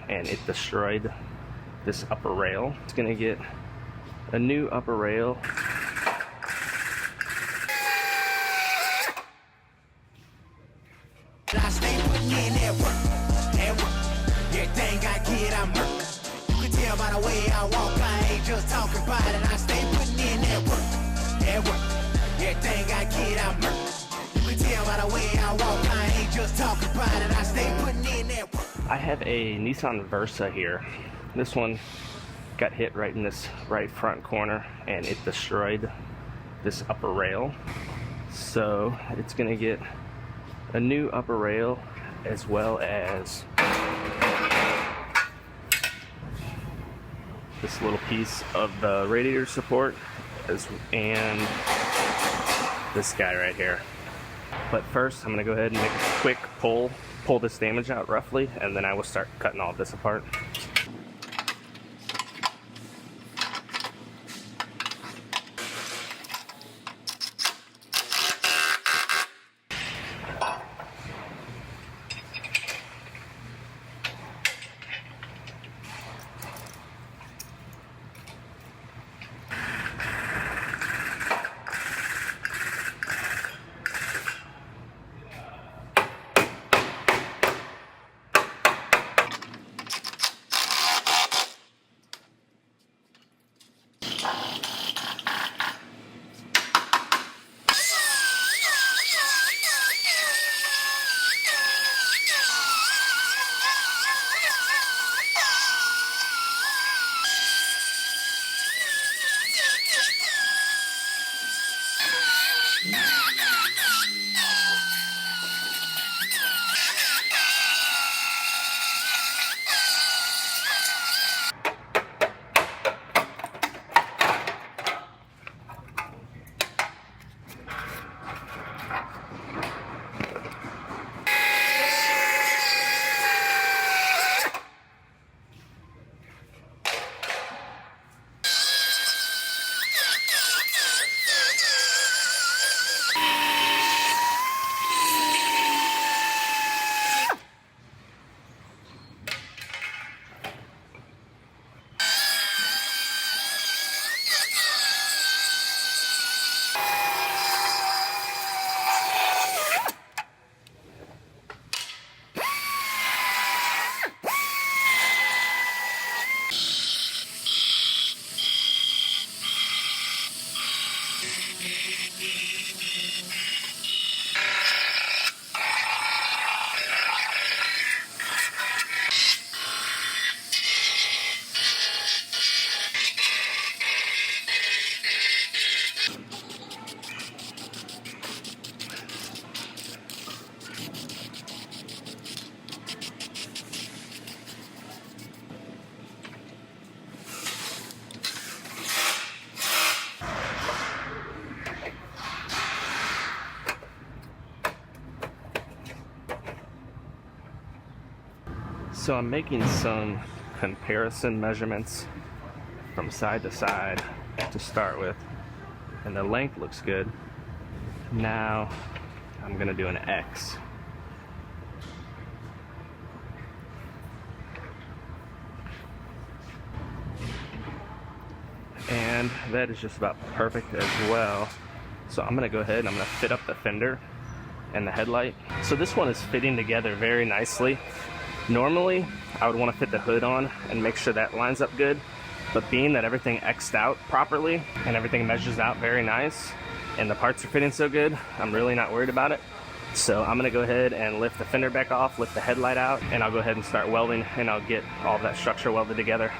and it destroyed this upper rail. It's gonna get a new upper rail. I stay putting in that work. Everything I get, I'm hurt. You can tell by the way I walk, I ain't just talking about it. I stay putting in that work. Everything I get, I'm hurt. You can tell by the way I walk, I ain't just talking about it. I stay putting in that work. I have a Nissan Versa here. This one got hit right in this right front corner and it destroyed this upper rail. So it's gonna get a new upper rail as well as this little piece of the radiator support and this guy right here. But first I'm gonna go ahead and make a quick pull this damage out roughly, and then I will start cutting all this apart. So I'm making some comparison measurements from side to side to start with, and the length looks good. Now I'm gonna do an X. And that is just about perfect as well. So I'm gonna go ahead and I'm gonna fit up the fender and the headlight. So this one is fitting together very nicely. Normally, I would want to fit the hood on and make sure that lines up good, but being that everything X'd out properly and everything measures out very nice and the parts are fitting so good, I'm really not worried about it. So I'm gonna go ahead and lift the fender back off, lift the headlight out, and I'll go ahead and start welding, and I'll get all of that structure welded together.